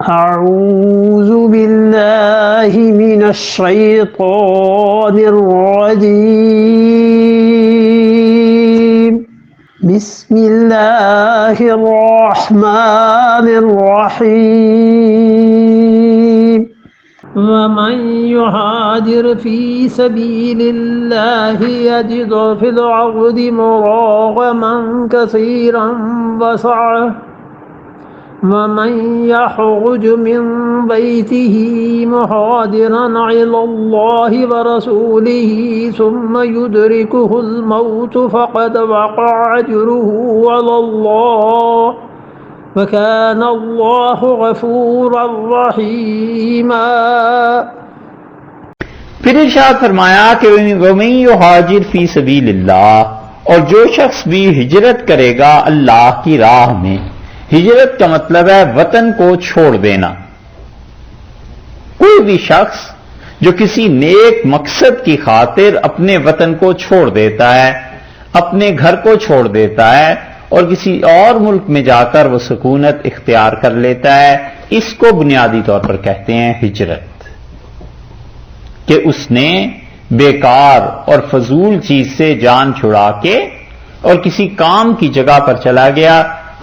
أعوذ بالله من الشيطان الرجيم بسم الله الرحمن الرحيم ومن يهاجر في سبيل الله يجد في الأرض مراغما كثيرا وسعة ومن يخرج من بيته مهاجرا إلى الله ورسوله ثم يدركه الموت فقد وقع أجره على الله وكان الله غفورا رحيما۔ پھر ارشاد فرمایا کہ وَمَن يُهَاجِرْ فِي سَبِيلِ اللَّهِ، اور جو شخص بھی ہجرت کرے گا اللہ کی راہ میں۔ ہجرت کا مطلب ہے وطن کو چھوڑ دینا۔ کوئی بھی شخص جو کسی نیک مقصد کی خاطر اپنے وطن کو چھوڑ دیتا ہے، اپنے گھر کو چھوڑ دیتا ہے اور کسی اور ملک میں جا کر وہ سکونت اختیار کر لیتا ہے، اس کو بنیادی طور پر کہتے ہیں ہجرت، کہ اس نے بیکار اور فضول چیز سے جان چھڑا کے اور کسی کام کی جگہ پر چلا گیا۔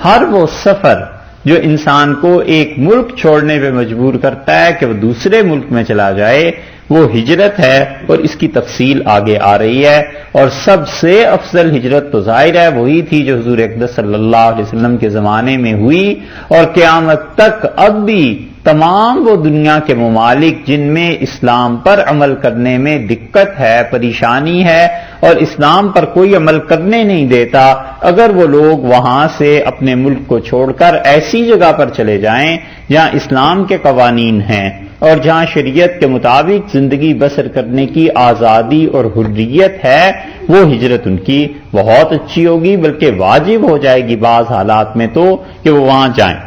ہر وہ سفر جو انسان کو ایک ملک چھوڑنے پہ مجبور کرتا ہے کہ وہ دوسرے ملک میں چلا جائے، وہ ہجرت ہے، اور اس کی تفصیل آگے آ رہی ہے۔ اور سب سے افضل ہجرت تو ظاہر ہے وہی تھی جو حضور اقدس صلی اللہ علیہ وسلم کے زمانے میں ہوئی، اور قیامت تک اب بھی تمام وہ دنیا کے ممالک جن میں اسلام پر عمل کرنے میں دقت ہے، پریشانی ہے، اور اسلام پر کوئی عمل کرنے نہیں دیتا، اگر وہ لوگ وہاں سے اپنے ملک کو چھوڑ کر ایسی جگہ پر چلے جائیں جہاں اسلام کے قوانین ہیں اور جہاں شریعت کے مطابق زندگی بسر کرنے کی آزادی اور حریت ہے، وہ ہجرت ان کی بہت اچھی ہوگی، بلکہ واجب ہو جائے گی بعض حالات میں تو کہ وہ وہاں جائیں۔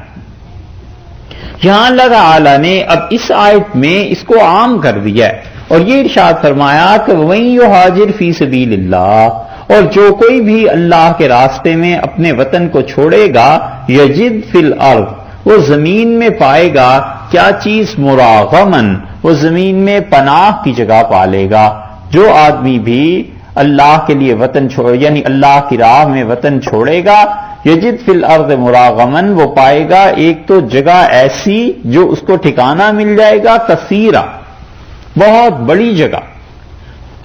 یہاں اللہ تعالی نے اب اس آیت میں اس کو عام کر دیا ہے اور یہ ارشاد فرمایا کہ وَمَن يُهَاجِرْ فِي سَبِيلِ اللَّهِ، اور جو کوئی بھی اللہ کے راستے میں اپنے وطن کو چھوڑے گا، یجد فی الارض، وہ زمین میں پائے گا کیا چیز؟ مراغمن، وہ زمین میں پناہ کی جگہ پالے گا۔ جو آدمی بھی اللہ کے لیے وطن چھوڑے، یعنی اللہ کی راہ میں وطن چھوڑے گا، یجد فی الارض مراغمن، وہ پائے گا ایک تو جگہ ایسی جو اس کو ٹھکانہ مل جائے گا، کثیرہ، بہت بڑی جگہ،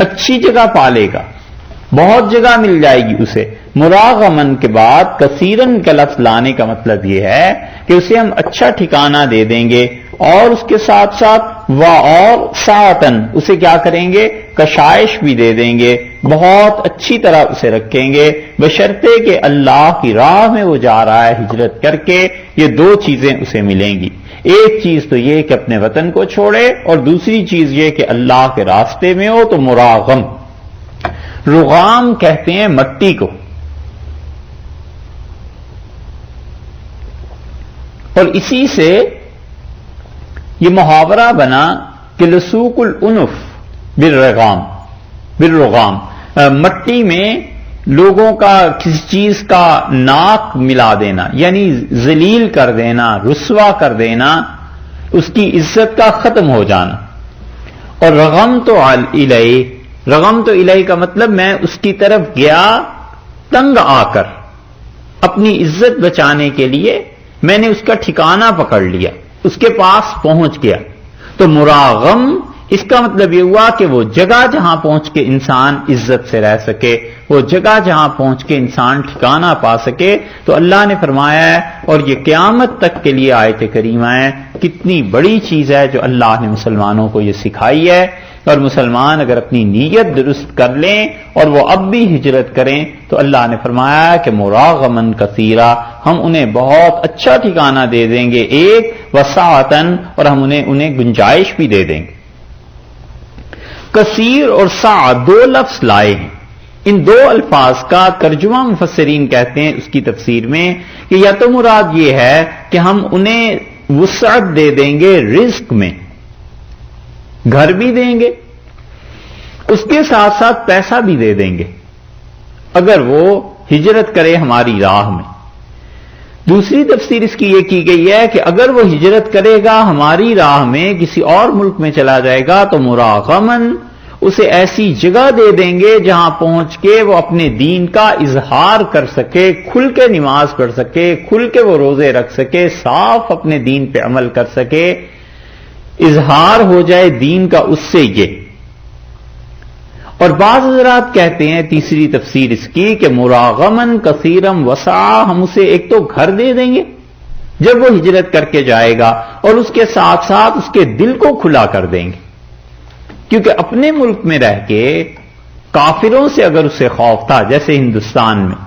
اچھی جگہ پالے گا، بہت جگہ مل جائے گی اسے۔ مراغمن کے بعد کثیرن کا لفظ لانے کا مطلب یہ ہے کہ اسے ہم اچھا ٹھکانہ دے دیں گے، اور اس کے ساتھ ساتھ اور ساتن، اسے کیا کریں گے؟ کشائش بھی دے دیں گے، بہت اچھی طرح اسے رکھیں گے، بشرطے کہ اللہ کی راہ میں وہ جا رہا ہے ہجرت کر کے۔ یہ دو چیزیں اسے ملیں گی، ایک چیز تو یہ کہ اپنے وطن کو چھوڑے، اور دوسری چیز یہ کہ اللہ کے راستے میں ہو تو مراغم۔ رغام کہتے ہیں مٹی کو، اور اسی سے یہ محاورہ بنا کہ لسوق الانف بالرغام، مٹی میں لوگوں کا کسی چیز کا ناک ملا دینا، یعنی ذلیل کر دینا، رسوا کر دینا، اس کی عزت کا ختم ہو جانا۔ اور رغم تو الیہ کا مطلب میں اس کی طرف گیا تنگ آ کر، اپنی عزت بچانے کے لیے میں نے اس کا ٹھکانہ پکڑ لیا، اس کے پاس پہنچ گیا۔ تو مراغم اس کا مطلب یہ ہوا کہ وہ جگہ جہاں پہنچ کے انسان عزت سے رہ سکے، وہ جگہ جہاں پہنچ کے انسان ٹھکانہ پا سکے۔ تو اللہ نے فرمایا ہے، اور یہ قیامت تک کے لیے آیت کریمہ ہے، کتنی بڑی چیز ہے جو اللہ نے مسلمانوں کو یہ سکھائی ہے۔ اور مسلمان اگر اپنی نیت درست کر لیں اور وہ اب بھی ہجرت کریں تو اللہ نے فرمایا کہ مراغمن کثیرہ، ہم انہیں بہت اچھا ٹھکانہ دے دیں گے، ایک وسعتن، اور ہم انہیں گنجائش بھی دے دیں گے۔ کثیر اور سع دو لفظ لائے ہیں، ان دو الفاظ کا ترجمہ مفسرین کہتے ہیں اس کی تفسیر میں کہ یا تو مراد یہ ہے کہ ہم انہیں وسعت دے دیں گے رزق میں، گھر بھی دیں گے، اس کے ساتھ ساتھ پیسہ بھی دے دیں گے اگر وہ ہجرت کرے ہماری راہ میں۔ دوسری تفسیر اس کی یہ کی گئی ہے کہ اگر وہ ہجرت کرے گا ہماری راہ میں، کسی اور ملک میں چلا جائے گا، تو مراغمن اسے ایسی جگہ دے دیں گے جہاں پہنچ کے وہ اپنے دین کا اظہار کر سکے، کھل کے نماز پڑھ سکے، کھل کے وہ روزے رکھ سکے، صاف اپنے دین پہ عمل کر سکے، اظہار ہو جائے دین کا اس سے یہ۔ اور بعض حضرات کہتے ہیں تیسری تفسیر اس کی کہ مراغمن کثیرم وسع، ہم اسے ایک تو گھر دے دیں گے جب وہ ہجرت کر کے جائے گا، اور اس کے ساتھ ساتھ اس کے دل کو کھلا کر دیں گے، کیونکہ اپنے ملک میں رہ کے کافروں سے اگر اسے خوف تھا، جیسے ہندوستان میں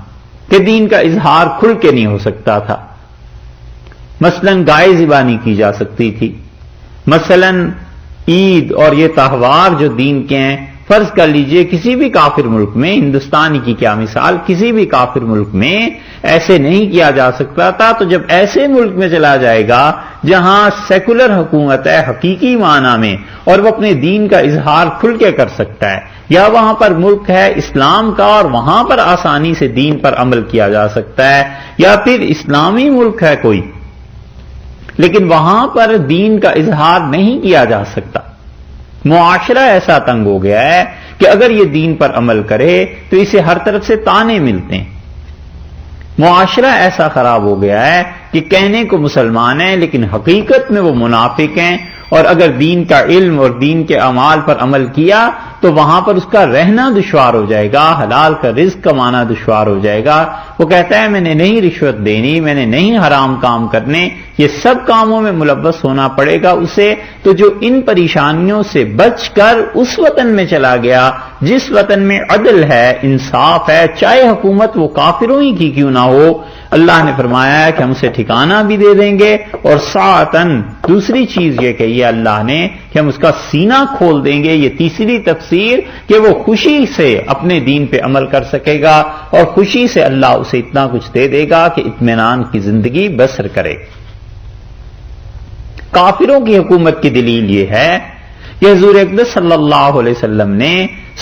کہ دین کا اظہار کھل کے نہیں ہو سکتا تھا، مثلا گائے ذبح نہیں کی جا سکتی تھی، مثلا عید اور یہ تہوار جو دین کے ہیں، فرض کر لیجئے کسی بھی کافر ملک میں، ہندوستان کی کیا مثال، کسی بھی کافر ملک میں ایسے نہیں کیا جا سکتا تھا، تو جب ایسے ملک میں چلا جائے گا جہاں سیکولر حکومت ہے حقیقی معنی میں، اور وہ اپنے دین کا اظہار کھل کے کر سکتا ہے، یا وہاں پر ملک ہے اسلام کا اور وہاں پر آسانی سے دین پر عمل کیا جا سکتا ہے، یا پھر اسلامی ملک ہے کوئی لیکن وہاں پر دین کا اظہار نہیں کیا جا سکتا، معاشرہ ایسا تنگ ہو گیا ہے کہ اگر یہ دین پر عمل کرے تو اسے ہر طرف سے تانے ملتے ہیں، معاشرہ ایسا خراب ہو گیا ہے کہ کہنے کو مسلمان ہیں لیکن حقیقت میں وہ منافق ہیں، اور اگر دین کا علم اور دین کے اعمال پر عمل کیا تو وہاں پر اس کا رہنا دشوار ہو جائے گا، حلال کا رزق کمانا دشوار ہو جائے گا۔ وہ کہتا ہے میں نے نہیں رشوت دینی، میں نے نہیں حرام کام کرنے، یہ سب کاموں میں ملوث ہونا پڑے گا اسے، تو جو ان پریشانیوں سے بچ کر اس وطن میں چلا گیا جس وطن میں عدل ہے، انصاف ہے، چاہے حکومت وہ کافروں ہی کی کیوں نہ ہو، اللہ نے فرمایا ہے کہ ہم اسے ٹھکانہ بھی دے دیں گے، اور ساعتن دوسری چیز یہ کہی ہے اللہ نے کہ ہم اس کا سینہ کھول دیں گے۔ یہ تیسری تفسیر کہ وہ خوشی سے اپنے دین پہ عمل کر سکے گا، اور خوشی سے اللہ اسے اتنا کچھ دے دے گا کہ اطمینان کی زندگی بسر کرے۔ کافروں کی حکومت کی دلیل یہ ہے کہ حضور اقدس صلی اللہ علیہ وسلم نے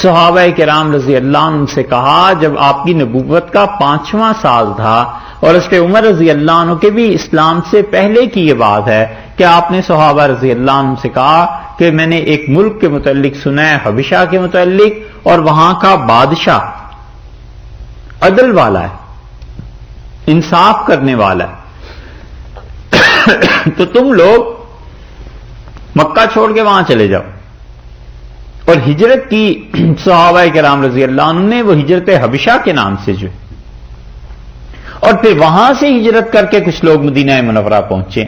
صحابہ کرام رضی اللہ عنہ سے کہا، جب آپ کی نبوت کا 5واں سال تھا، اور حضرت عمر رضی اللہ عنہ کے بھی اسلام سے پہلے کی یہ بات ہے کہ آپ نے صحابہ رضی اللہ عنہ سے کہا کہ میں نے ایک ملک کے متعلق سنا ہے، حبشہ کے متعلق، اور وہاں کا بادشاہ عدل والا ہے، انصاف کرنے والا ہے، تو تم لوگ مکہ چھوڑ کے وہاں چلے جاؤ۔ اور ہجرت کی صحابہ کرام رضی اللہ عنہ نے، وہ ہجرت حبشہ کے نام سے جو، اور پھر وہاں سے ہجرت کر کے کچھ لوگ مدینہ منورہ پہنچے۔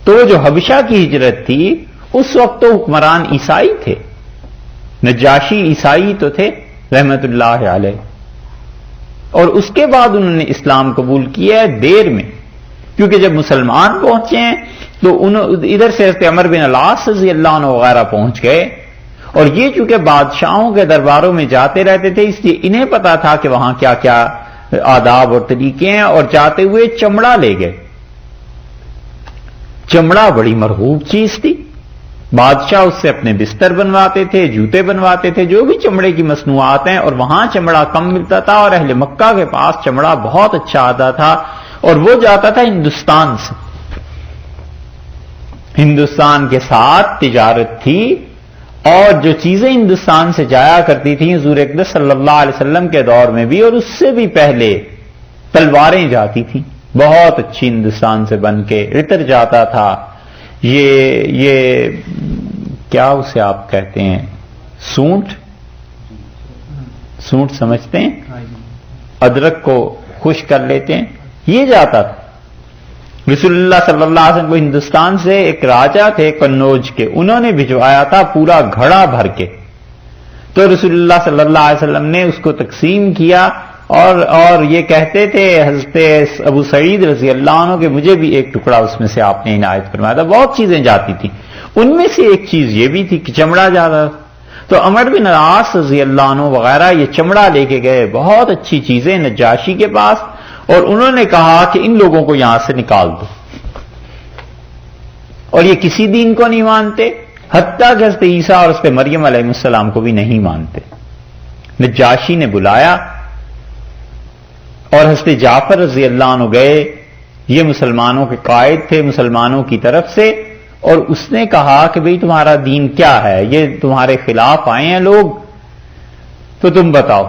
تو جو حبشہ کی ہجرت تھی اس وقت تو حکمران عیسائی تھے، نجاشی عیسائی تو تھے رحمت اللہ علیہ، اور اس کے بعد انہوں نے اسلام قبول کیا ہے دیر میں، کیونکہ جب مسلمان پہنچے ہیں تو ادھر سے حضرت عمر بن العاص رضی اللہ عنہ وغیرہ پہنچ گئے، اور یہ چونکہ بادشاہوں کے درباروں میں جاتے رہتے تھے اس لیے انہیں پتا تھا کہ وہاں کیا کیا آداب اور طریقے ہیں، اور جاتے ہوئے چمڑا لے گئے۔ چمڑا بڑی مرغوب چیز تھی، بادشاہ اس سے اپنے بستر بنواتے تھے، جوتے بنواتے تھے، جو بھی چمڑے کی مصنوعات ہیں، اور وہاں چمڑا کم ملتا تھا، اور اہل مکہ کے پاس چمڑا بہت اچھا آتا تھا، اور وہ جاتا تھا ہندوستان سے، ہندوستان کے ساتھ تجارت تھی، اور جو چیزیں ہندوستان سے جایا کرتی تھیں حضور اقدس صلی اللہ علیہ وسلم کے دور میں بھی اور اس سے بھی پہلے تلواریں جاتی تھیں بہت اچھی ہندوستان سے بن کے، عطر جاتا تھا، یہ کیا اسے آپ کہتے ہیں، سونٹ سمجھتے ہیں، ادرک کو خشک کر لیتے ہیں، یہ جاتا تھا۔ رسول اللہ صلی اللہ علیہ وسلم کو ہندوستان سے ایک راجا تھے قنوج کے، انہوں نے بھجوایا تھا پورا گھڑا بھر کے، تو رسول اللہ صلی اللہ علیہ وسلم نے اس کو تقسیم کیا، اور یہ کہتے تھے حضرت ابو سعید رضی اللہ عنہ کہ مجھے بھی ایک ٹکڑا اس میں سے آپ نے عنایت فرمایا تھا۔ بہت چیزیں جاتی تھیں، ان میں سے ایک چیز یہ بھی تھی کہ چمڑا جاتا تھا، تو عمر بن العاص رضی اللہ عنہ وغیرہ یہ چمڑا لے کے گئے، بہت اچھی چیزیں نجاشی کے پاس، اور انہوں نے کہا کہ ان لوگوں کو یہاں سے نکال دو، اور یہ کسی دین کو نہیں مانتے، حتیٰ کہ حضرت عیسیٰ اور حضرت مریم علیہ السلام کو بھی نہیں مانتے۔ نجاشی نے بلایا اور حضرت جعفر رضی اللہ عنہ گئے، یہ مسلمانوں کے قائد تھے مسلمانوں کی طرف سے، اور اس نے کہا کہ بھئی تمہارا دین کیا ہے، یہ تمہارے خلاف آئے ہیں لوگ، تو تم بتاؤ۔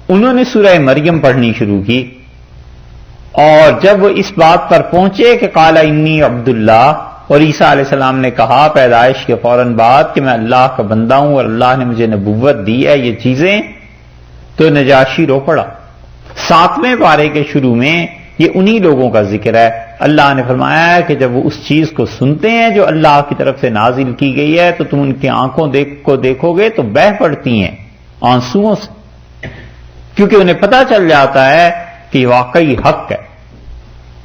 انہوں نے سورہ مریم پڑھنی شروع کی، اور جب وہ اس بات پر پہنچے کہ قال انی عبداللہ، اور عیسیٰ علیہ السلام نے کہا پیدائش کے فوراً بعد کہ میں اللہ کا بندہ ہوں اور اللہ نے مجھے نبوت دی ہے، یہ چیزیں، تو نجاشی رو پڑا۔ 7ویں پارے کے شروع میں یہ انہی لوگوں کا ذکر ہے۔ اللہ نے فرمایا ہے کہ جب وہ اس چیز کو سنتے ہیں جو اللہ کی طرف سے نازل کی گئی ہے تو تم ان کی آنکھوں کو دیکھو گے تو بہہ پڑتی ہیں آنسوؤں سے، کیونکہ انہیں پتہ چل جاتا ہے کہ یہ واقعی حق ہے۔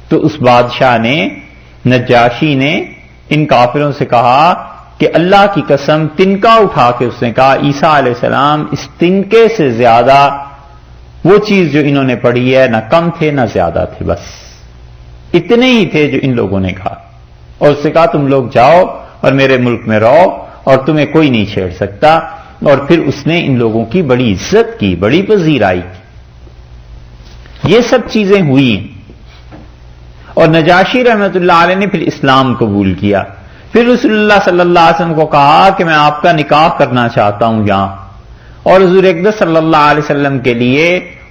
تو اس بادشاہ نے، نجاشی نے ان کافروں سے کہا کہ اللہ کی قسم، تنکا اٹھا کے اس نے کہا عیسیٰ علیہ السلام اس تنکے سے زیادہ وہ چیز جو انہوں نے پڑھی ہے نہ کم تھے نہ زیادہ تھے، بس اتنے ہی تھے جو ان لوگوں نے کہا۔ اور اس سے کہا تم لوگ جاؤ اور میرے ملک میں رہو اور تمہیں کوئی نہیں چھیڑ سکتا۔ اور پھر اس نے ان لوگوں کی بڑی عزت کی، بڑی پذیرائی کی۔ یہ سب چیزیں ہوئی ہیں، اور نجاشی رحمت اللہ علیہ نے پھر اسلام قبول کیا۔ پھر رسول اللہ صلی اللہ علیہ وسلم کو کہا کہ میں آپ کا نکاح کرنا چاہتا ہوں یہاں، اور حضور اقدس صلی اللہ علیہ وسلم کے لیے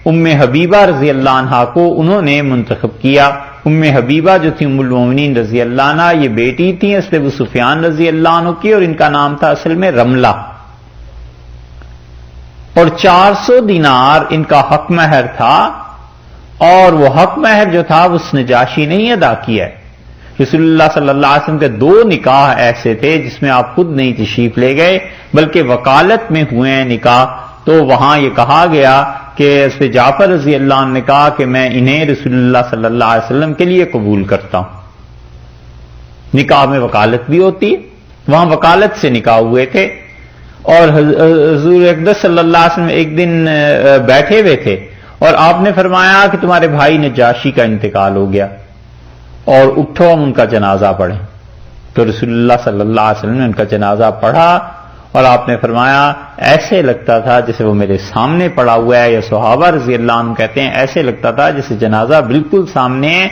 ام حبیبہ رضی اللہ عنہا کو انہوں نے منتخب کیا۔ ام حبیبہ جو تھی ام المومنین رضی اللہ عنہا، یہ بیٹی تھی حضرت ابو سفیان رضی اللہ عنہ کی، اور ان کا نام تھا اصل میں رملہ، اور 400 دینار ان کا حق مہر تھا، اور وہ حق مہر جو تھا وہ اس نجاشی نے ہی ادا کیا ہے۔ رسول اللہ صلی اللہ علیہ وسلم کے 2 نکاح ایسے تھے جس میں آپ خود نہیں تشریف لے گئے بلکہ وکالت میں ہوئے ہیں نکاح، تو وہاں یہ کہا گیا کہ حضرت جعفر رضی اللہ عنہ نے کہا کہ میں انہیں رسول اللہ صلی اللہ علیہ وسلم کے لیے قبول کرتا ہوں۔ نکاح میں وکالت بھی ہوتی ہے، وہاں وکالت سے نکاح ہوئے تھے۔ اور حضور اقدس صلی اللہ علیہ وسلم ایک دن بیٹھے ہوئے تھے اور آپ نے فرمایا کہ تمہارے بھائی نجاشی کا انتقال ہو گیا اور اٹھو ہم ان کا جنازہ پڑھیں۔ تو رسول اللہ صلی اللہ علیہ وسلم نے ان کا جنازہ پڑھا، اور آپ نے فرمایا ایسے لگتا تھا جیسے وہ میرے سامنے پڑا ہوا ہے، یا صحابہ رضی اللہ عنہ کہتے ہیں ایسے لگتا تھا جیسے جنازہ بالکل سامنے ہے۔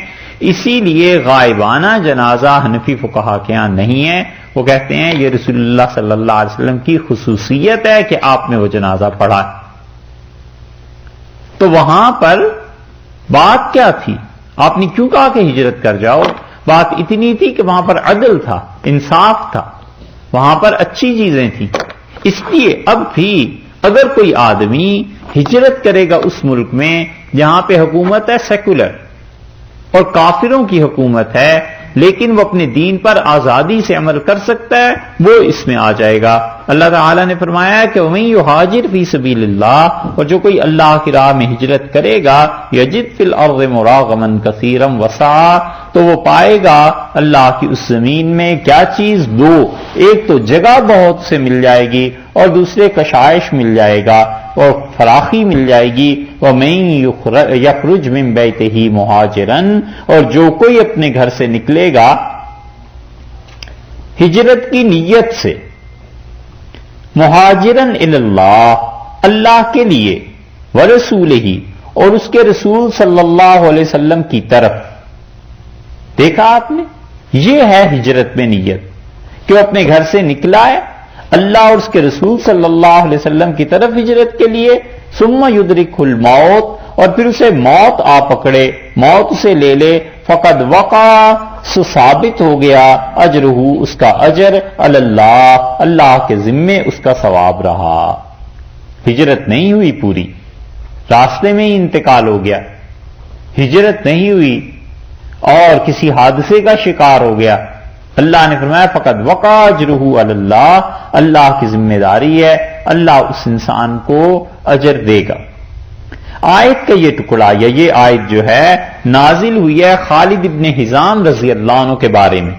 اسی لیے غائبانہ جنازہ حنفی فقہا کے یہاں نہیں ہے، وہ کہتے ہیں یہ رسول اللہ صلی اللہ علیہ وسلم کی خصوصیت ہے کہ آپ نے وہ جنازہ پڑھا۔ تو وہاں پر بات کیا تھی؟ آپ نے کیوں کہا کہ ہجرت کر جاؤ؟ بات اتنی تھی کہ وہاں پر عدل تھا، انصاف تھا، وہاں پر اچھی چیزیں تھیں۔ اس لیے اب بھی اگر کوئی آدمی ہجرت کرے گا اس ملک میں جہاں پہ حکومت ہے سیکولر اور کافروں کی حکومت ہے، لیکن وہ اپنے دین پر آزادی سے عمل کر سکتا ہے، وہ اس میں آ جائے گا۔ اللہ تعالیٰ نے فرمایا ہے کہ وَمَن يُهَاجِرْ فِي سَبِيلِ اللَّهِ، اور جو کوئی اللہ کی راہ میں ہجرت کرے گا يَجِدْ فِي الْأَرْضِ مُرَاغَمًا كَثِيرًا وَسَعًا، تو وہ پائے گا اللہ کی اس زمین میں کیا چیز؟ 2، ایک تو جگہ بہت سے مل جائے گی، اور دوسرے کشائش مل جائے گا اور فراخی مل جائے گی۔ وَمَن يَخْرُجْ مِن بَيْتِهِ مُهَاجِرًا، اور جو کوئی اپنے گھر سے نکلے گا ہجرت کی نیت سے، مہاجرن الی اللہ، اللہ کے لیے، ورسولہ، اور اس کے رسول صلی اللہ علیہ وسلم کی طرف۔ دیکھا آپ نے، یہ ہے ہجرت میں نیت کہ وہ اپنے گھر سے نکلا ہے اللہ اور اس کے رسول صلی اللہ علیہ وسلم کی طرف ہجرت کے لیے، ثم یدرکہ الموت، اور پھر اسے موت آ پکڑے، موت اسے لے لے، فقد وقع، سو ثابت ہو گیا، اجرہ، اس کا اجر، علی اللہ، اللہ کے ذمے اس کا ثواب رہا۔ ہجرت نہیں ہوئی پوری، راستے میں ہی انتقال ہو گیا، ہجرت نہیں ہوئی اور کسی حادثے کا شکار ہو گیا، اللہ نے فرمایا فقد وقع اجرہ علی اللہ، اللہ کی ذمہ داری ہے، اللہ اس انسان کو اجر دے گا۔ آیت کا یہ ٹکڑا یا یہ آیت جو ہے نازل ہوئی ہے خالد ابن حزام رضی اللہ عنہ کے بارے میں،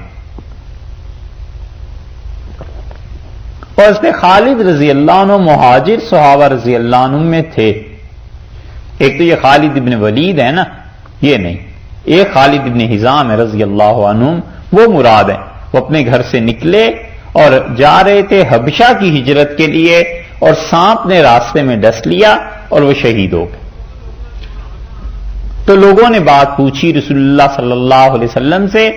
اور اس میں خالد رضی اللہ عنہ مہاجر صحابہ رضی اللہ عنہ میں تھے۔ ایک تو یہ خالد ابن ولید ہے نا، یہ نہیں، ایک خالد ابن حزام ہے رضی اللہ عنہ، وہ مراد ہے۔ وہ اپنے گھر سے نکلے اور جا رہے تھے حبشہ کی ہجرت کے لیے، اور سانپ نے راستے میں ڈس لیا اور وہ شہید ہو گئے۔ تو تو لوگوں نے بات پوچھی رسول اللہ صلی اللہ علیہ وسلم سے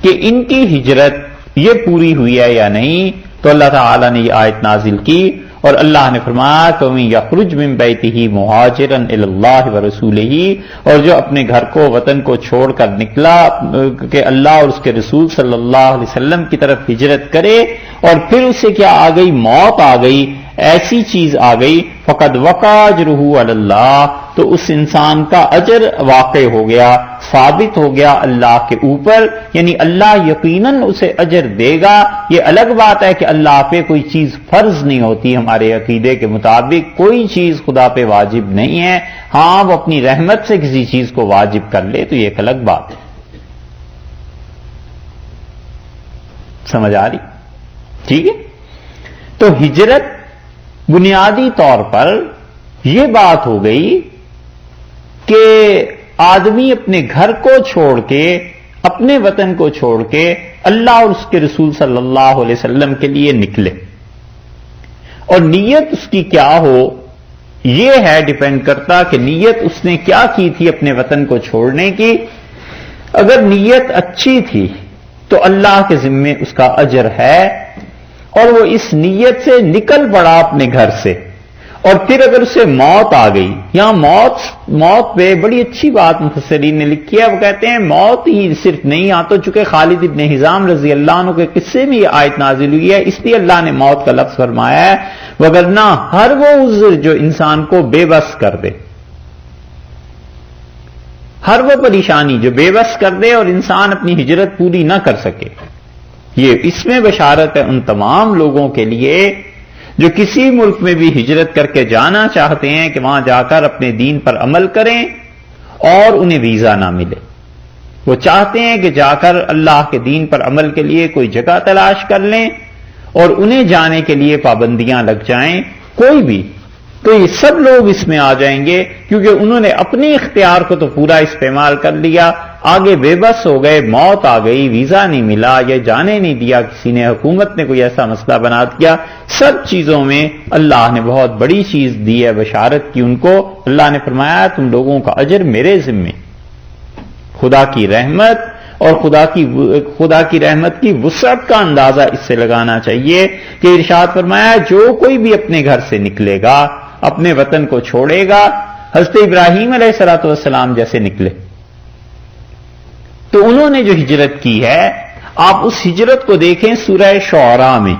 کہ ان کی ہجرت یہ پوری ہوئی ہے یا نہیں، تو اللہ تعالیٰ نے یہ آیت نازل کی اور اللہ نے فرمایا کہ وَمَن يَخْرُجْ مِن بَيْتِهِ مُهَاجِرًا إِلَى اللَّهِ وَرَسُولِهِ، اور جو اپنے گھر کو وطن کو چھوڑ کر نکلا کہ اللہ اور اس کے رسول صلی اللہ علیہ وسلم کی طرف ہجرت کرے، اور پھر اسے کیا آ گئی، موت آ گئی، ایسی چیز آ گئی، فقد وقع اجرہ علی اللہ، تو اس انسان کا اجر واقع ہو گیا، ثابت ہو گیا اللہ کے اوپر، یعنی اللہ یقیناً اسے اجر دے گا۔ یہ الگ بات ہے کہ اللہ پہ کوئی چیز فرض نہیں ہوتی، ہمارے عقیدے کے مطابق کوئی چیز خدا پہ واجب نہیں ہے، ہاں وہ اپنی رحمت سے کسی چیز کو واجب کر لے تو یہ ایک الگ بات ہے۔ سمجھ آ رہی؟ ٹھیک ہے، تو ہجرت بنیادی طور پر یہ بات ہو گئی کہ آدمی اپنے گھر کو چھوڑ کے، اپنے وطن کو چھوڑ کے اللہ اور اس کے رسول صلی اللہ علیہ وسلم کے لیے نکلے، اور نیت اس کی کیا ہو یہ ہے ڈیپینڈ کرتا کہ نیت اس نے کیا کی تھی اپنے وطن کو چھوڑنے کی۔ اگر نیت اچھی تھی تو اللہ کے ذمے اس کا اجر ہے، اور وہ اس نیت سے نکل پڑا اپنے گھر سے، اور پھر اگر اسے موت آ گئی، یہاں موت پہ بڑی اچھی بات مفسرین نے لکھی ہے، وہ کہتے ہیں موت ہی صرف نہیں، تو چونکہ خالد ابن حزام رضی اللہ عنہ کے قصے میں یہ آیت نازل ہوئی ہے، اس لیے اللہ نے موت کا لفظ فرمایا ہے، وگرنہ ہر وہ عذر جو انسان کو بے بس کر دے، ہر وہ پریشانی جو بے بس کر دے اور انسان اپنی ہجرت پوری نہ کر سکے، یہ اس میں بشارت ہے ان تمام لوگوں کے لیے جو کسی ملک میں بھی ہجرت کر کے جانا چاہتے ہیں کہ وہاں جا کر اپنے دین پر عمل کریں اور انہیں ویزا نہ ملے۔ وہ چاہتے ہیں کہ جا کر اللہ کے دین پر عمل کے لیے کوئی جگہ تلاش کر لیں اور انہیں جانے کے لیے پابندیاں لگ جائیں کوئی بھی، تو یہ سب لوگ اس میں آ جائیں گے، کیونکہ انہوں نے اپنے اختیار کو تو پورا استعمال کر لیا، آگے بے بس ہو گئے، موت آ گئی، ویزا نہیں ملا، یا جانے نہیں دیا کسی نے، حکومت نے کوئی ایسا مسئلہ بنا دیا، سب چیزوں میں اللہ نے بہت بڑی چیز دی ہے، بشارت کی ان کو۔ اللہ نے فرمایا تم لوگوں کا اجر میرے ذمے۔ خدا کی رحمت اور خدا کی رحمت کی وسعت کا اندازہ اس سے لگانا چاہیے کہ ارشاد فرمایا جو کوئی بھی اپنے گھر سے نکلے گا، اپنے وطن کو چھوڑے گا، حضرت ابراہیم علیہ الصلوۃ والسلام جیسے نکلے، تو انہوں نے جو ہجرت کی ہے، آپ اس ہجرت کو دیکھیں سورہ شعراء میں،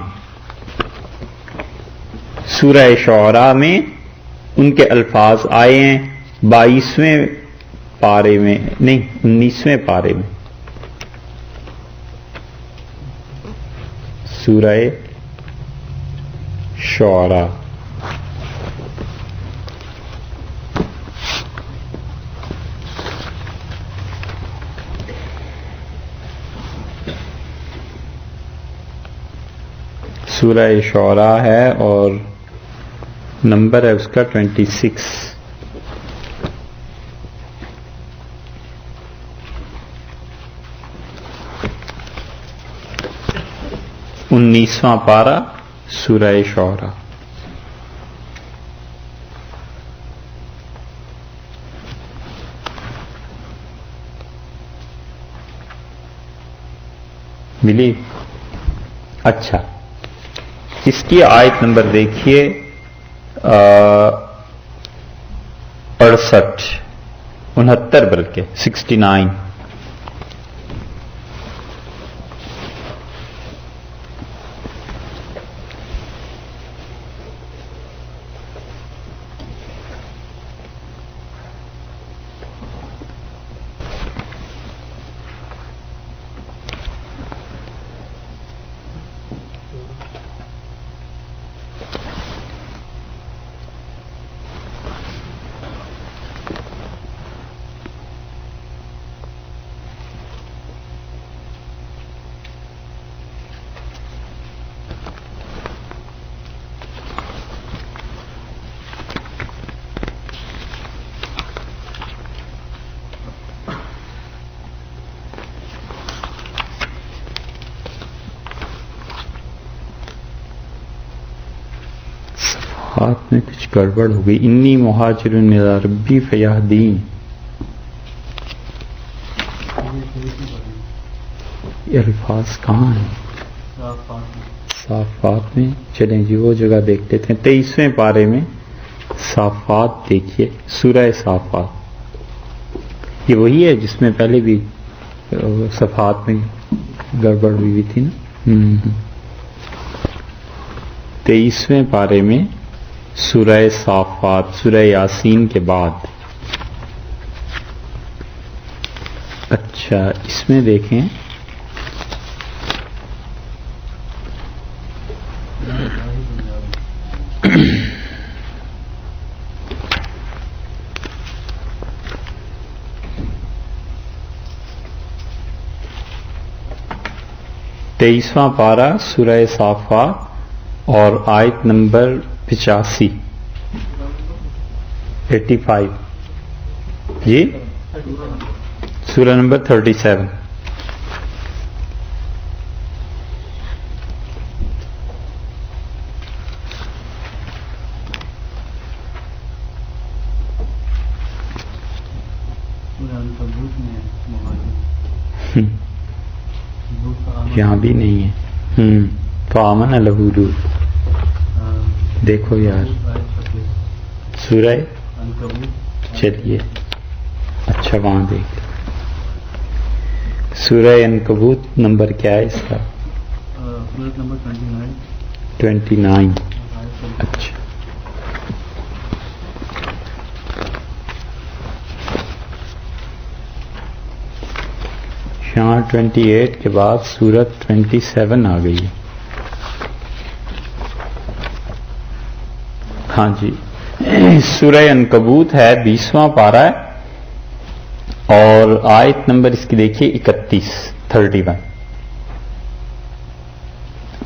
سورہ شعراء میں ان کے الفاظ آئے ہیں 22ویں پارے میں، نہیں 19ویں پارے میں، سورہ شعراء سورہ شعراء ہے اور نمبر ہے اس کا 26۔ 19واں پارہ سورہ شعراء۔ ملی؟ اچھا، اس کی آیت نمبر دیکھیے 69 بلکہ 69۔ ہاتھ میں کچھ گڑبڑ ہو گئی، انی مہاجر الی ربی فیہدین، یہ الفاظ کہاں ہیں؟ صافات میں. چلیں جی وہ جگہ دیکھ لیتے ہیں. 23ویں پارے میں صافات دیکھیے، سورہ صافات. یہ وہی ہے جس میں پہلے بھی صفات میں گڑبڑ ہوئی تھی نا. 23ویں پارے میں سورہ صافات، سورہ یاسین کے بعد. اچھا اس میں دیکھیں تیئیسواں پارہ سورہ صافات اور آیت نمبر 85 85 جی سورہ نمبر 37. یہاں بھی نہیں ہے. فآمن لہ لوط. دیکھو یار سورہ چلیے اچھا وہاں دیکھ. سورہ عنکبوت نمبر کیا ہے اس کا؟ 29. اچھا یہاں 28 کے بعد سورت 27 آ گئی ہے. ہاں جی سورہ عنکبوت ہے 20واں پارہ ہے اور آیت نمبر اس کی دیکھیے 31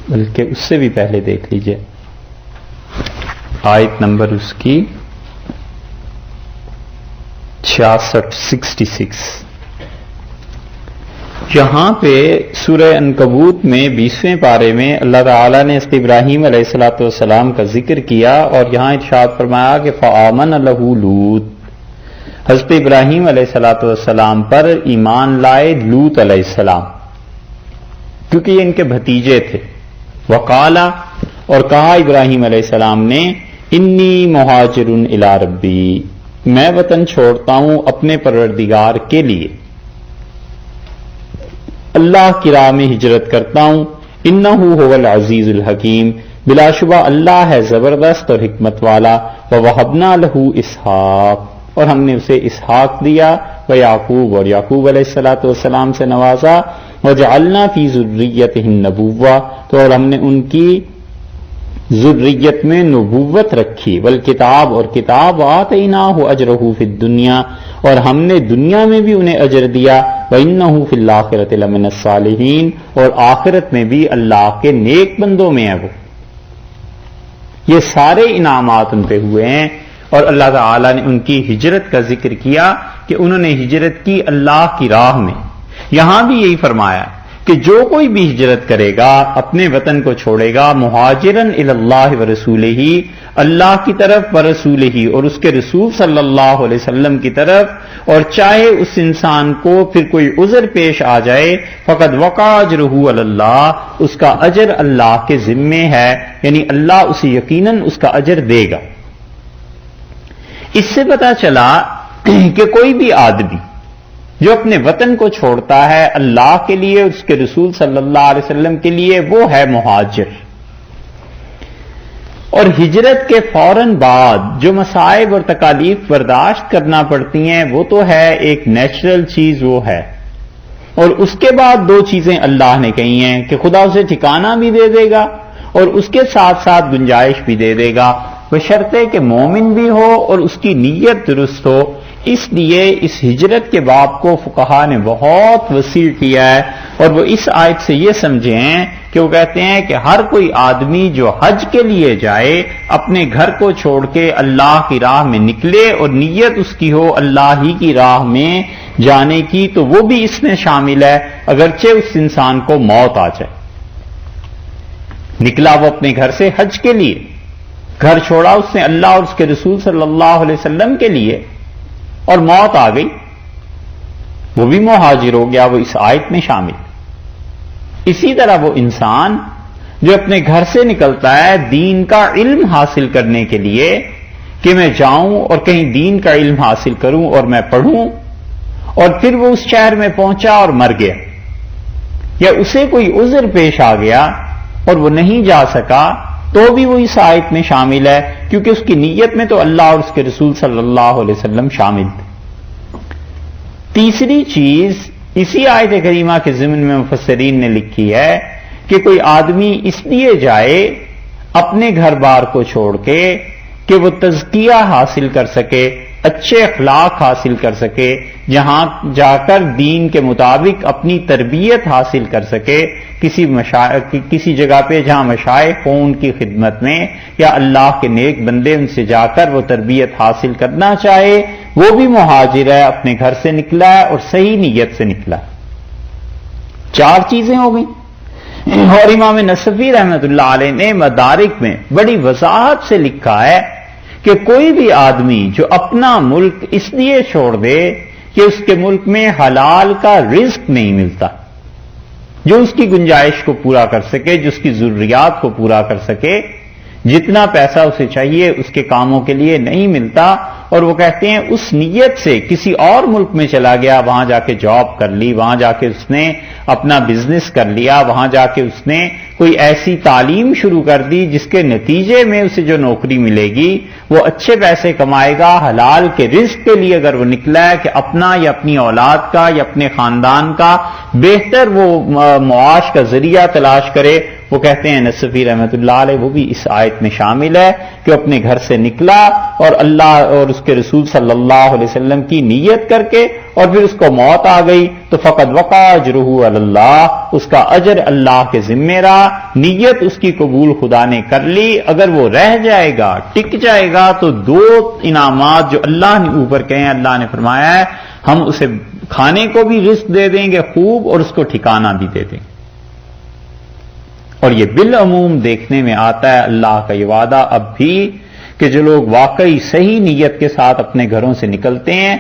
بلکہ اس سے بھی پہلے دیکھ لیجئے آیت نمبر اس کی 66. یہاں پہ سورہ عنکبوت میں 20ویں پارے میں اللہ تعالیٰ نے حضرت ابراہیم علیہ الصلوۃ والسلام کا ذکر کیا اور یہاں ارشاد فرمایا کہ فآمن لہ لوط. حضرت ابراہیم علیہ الصلوۃ والسلام پر ایمان لائے لوط علیہ السلام کیونکہ یہ ان کے بھتیجے تھے. وقالا اور کہا ابراہیم علیہ السلام نے انی مہاجر الی ربی، میں وطن چھوڑتا ہوں اپنے پروردگار کے لیے، اللہ کی راہ میں ہجرت کرتا ہوں. انہ هو العزیز الحکیم، بلا شبہ اللہ ہے زبردست اور حکمت والا. ووہبنا لہ اسحاق، اور ہم نے اسے اسحاق دیا، ویعقوب اور یعقوب علیہ الصلوۃ والسلام سے نوازا. وجعلنا فی ذریتہ النبوۃ، تو اور ہم نے ان کی ذریت میں نبوت رکھی. والکتاب اور کتاب آتیناہ اجرہ فی الدنیا، اور ہم نے دنیا میں بھی انہیں اجر دیا. وانہ فی الآخرۃ لمن الصالحین، اور آخرت میں بھی اللہ کے نیک بندوں میں ہے وہ. یہ سارے انعامات ان پہ ہوئے ہیں اور اللہ تعالیٰ نے ان کی ہجرت کا ذکر کیا کہ انہوں نے ہجرت کی اللہ کی راہ میں. یہاں بھی یہی فرمایا کہ جو کوئی بھی ہجرت کرے گا اپنے وطن کو چھوڑے گا مہاجرن الی اللہ ورسولہ، اللہ کی طرف ورسولہ اور اس کے رسول صلی اللہ علیہ وسلم کی طرف، اور چاہے اس انسان کو پھر کوئی عذر پیش آ جائے، فقد وقع اجرہ علی اللہ، اس کا اجر اللہ کے ذمے ہے، یعنی اللہ اسے یقیناً اس کا اجر دے گا. اس سے پتہ چلا کہ کوئی بھی آدمی جو اپنے وطن کو چھوڑتا ہے اللہ کے لیے، اس کے رسول صلی اللہ علیہ وسلم کے لیے، وہ ہے مہاجر. اور ہجرت کے فوراً بعد جو مصائب اور تکالیف برداشت کرنا پڑتی ہیں وہ تو ہے ایک نیچرل چیز وہ ہے، اور اس کے بعد دو چیزیں اللہ نے کہی ہیں کہ خدا اسے ٹھکانہ بھی دے دے گا اور اس کے ساتھ ساتھ گنجائش بھی دے دے گا، بشرطے کہ مومن بھی ہو اور اس کی نیت درست ہو. اس لیے اس ہجرت کے باب کو فقہا نے بہت وسیع کیا ہے، اور وہ اس آیت سے یہ سمجھے ہیں کہ وہ کہتے ہیں کہ ہر کوئی آدمی جو حج کے لیے جائے اپنے گھر کو چھوڑ کے اللہ کی راہ میں نکلے اور نیت اس کی ہو اللہ ہی کی راہ میں جانے کی، تو وہ بھی اس میں شامل ہے، اگرچہ اس انسان کو موت آ جائے. نکلا وہ اپنے گھر سے حج کے لیے، گھر چھوڑا اس نے اللہ اور اس کے رسول صلی اللہ علیہ وسلم کے لیے، اور موت آ گئی وہ بھی مہاجر ہو گیا، وہ اس آیت میں شامل۔ اسی طرح وہ انسان جو اپنے گھر سے نکلتا ہے دین کا علم حاصل کرنے کے لیے کہ میں جاؤں اور کہیں دین کا علم حاصل کروں اور میں پڑھوں، اور پھر وہ اس شہر میں پہنچا اور مر گیا، یا اسے کوئی عذر پیش آ گیا اور وہ نہیں جا سکا، تو بھی وہ اس آیت میں شامل ہے، کیونکہ اس کی نیت میں تو اللہ اور اس کے رسول صلی اللہ علیہ وسلم شامل تھے۔ تیسری چیز اسی آیت کریمہ کے ضمن میں مفسرین نے لکھی ہے کہ کوئی آدمی اس لیے جائے اپنے گھر بار کو چھوڑ کے کہ وہ تزکیہ حاصل کر سکے، اچھے اخلاق حاصل کر سکے، جہاں جا کر دین کے مطابق اپنی تربیت حاصل کر سکے، کسی جگہ پہ جہاں مشائخ ہوں ان کی خدمت میں، یا اللہ کے نیک بندے ان سے جا کر وہ تربیت حاصل کرنا چاہے، وہ بھی مہاجر ہے، اپنے گھر سے نکلا ہے اور صحیح نیت سے نکلا ہے۔ 4 چیزیں ہو گئیں۔ اور امام نصفی رحمۃ اللہ علیہ نے مدارک میں بڑی وضاحت سے لکھا ہے کہ کوئی بھی آدمی جو اپنا ملک اس لیے چھوڑ دے کہ اس کے ملک میں حلال کا رزق نہیں ملتا، جو اس کی گنجائش کو پورا کر سکے، جو اس کی ضروریات کو پورا کر سکے، جتنا پیسہ اسے چاہیے اس کے کاموں کے لیے نہیں ملتا، اور وہ کہتے ہیں اس نیت سے کسی اور ملک میں چلا گیا، وہاں جا کے جاب کر لی، وہاں جا کے اس نے اپنا بزنس کر لیا، وہاں جا کے اس نے کوئی ایسی تعلیم شروع کر دی جس کے نتیجے میں اسے جو نوکری ملے گی وہ اچھے پیسے کمائے گا، حلال کے رزق کے لیے اگر وہ نکلا ہے کہ اپنا یا اپنی اولاد کا یا اپنے خاندان کا بہتر وہ معاش کا ذریعہ تلاش کرے، وہ کہتے ہیں نصفی رحمۃ اللہ علیہ وہ بھی اس آیت میں شامل ہے کہ اپنے گھر سے نکلا اور اللہ اور اس کے رسول صلی اللہ علیہ وسلم کی نیت کر کے، اور پھر اس کو موت آ گئی تو فقط وقع اجرہ علی اللہ، اس کا اجر اللہ کے ذمہ رہا، نیت اس کی قبول خدا نے کر لی۔ اگر وہ رہ جائے گا، ٹک جائے گا، تو 2 انعامات جو اللہ نے اوپر کہے ہیں، اللہ نے فرمایا ہے ہم اسے کھانے کو بھی رزق دے دیں گے خوب، اور اس کو ٹھکانہ بھی دے دیں گے۔ اور یہ بالعموم دیکھنے میں آتا ہے اللہ کا یہ وعدہ اب بھی کہ جو لوگ واقعی صحیح نیت کے ساتھ اپنے گھروں سے نکلتے ہیں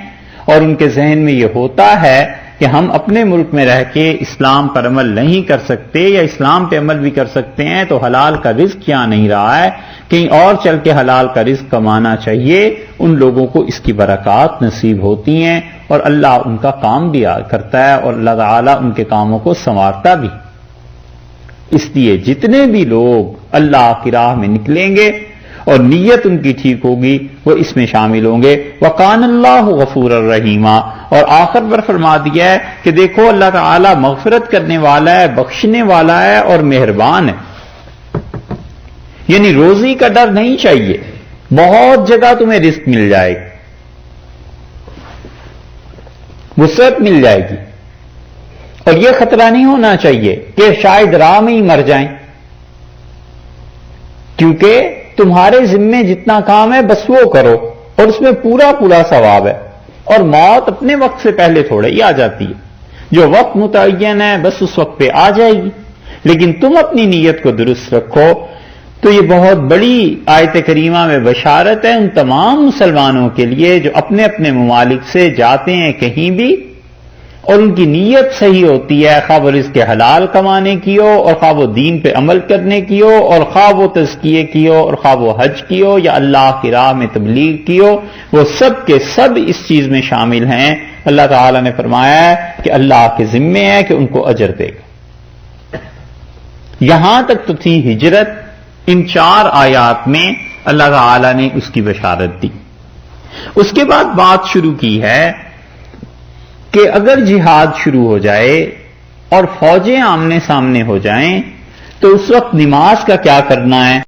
اور ان کے ذہن میں یہ ہوتا ہے کہ ہم اپنے ملک میں رہ کے اسلام پر عمل نہیں کر سکتے یا اسلام پہ عمل بھی کر سکتے ہیں، تو حلال کا رزق کیا نہیں رہا ہے، کہیں اور چل کے حلال کا رزق کمانا چاہیے، ان لوگوں کو اس کی برکات نصیب ہوتی ہیں اور اللہ ان کا کام بھی کرتا ہے اور اللہ تعالیٰ ان کے کاموں کو سنوارتا بھی۔ اس لیے جتنے بھی لوگ اللہ کی راہ میں نکلیں گے اور نیت ان کی ٹھیک ہوگی وہ اس میں شامل ہوں گے۔ وَقَانَ اللَّهُ غَفُورًا رَحِيمًا، اور آخر پر فرما دیا ہے کہ دیکھو اللہ تعالیٰ مغفرت کرنے والا ہے، بخشنے والا ہے اور مہربان ہے، یعنی روزی کا ڈر نہیں چاہیے، بہت جگہ تمہیں رزق مل جائے گی، وسعت مل جائے گی، اور یہ خطرہ نہیں ہونا چاہیے کہ شاید راہ میں ہی مر جائیں، کیونکہ تمہارے ذمے جتنا کام ہے بس وہ کرو اور اس میں پورا پورا ثواب ہے، اور موت اپنے وقت سے پہلے تھوڑا ہی آ جاتی ہے، جو وقت متعین ہے بس اس وقت پہ آ جائے گی، لیکن تم اپنی نیت کو درست رکھو۔ تو یہ بہت بڑی آیت کریمہ میں بشارت ہے ان تمام مسلمانوں کے لیے جو اپنے اپنے ممالک سے جاتے ہیں کہیں بھی اور ان کی نیت صحیح ہوتی ہے، خواہ وہ رزق حلال کمانے کی ہو اور خواہ وہ دین پہ عمل کرنے کی ہو اور خواہ وہ تزکیے کی ہو اور خواہ وہ حج کی ہو یا اللہ کی راہ میں تبلیغ کی ہو، وہ سب کے سب اس چیز میں شامل ہیں۔ اللہ تعالیٰ نے فرمایا ہے کہ اللہ کے ذمے ہے کہ ان کو اجر دے گا۔ یہاں تک تو تھی ہجرت، ان 4 آیات میں اللہ تعالیٰ نے اس کی بشارت دی۔ اس کے بعد بات شروع کی ہے کہ اگر جہاد شروع ہو جائے اور فوجیں آمنے سامنے ہو جائیں تو اس وقت نماز کا کیا کرنا ہے۔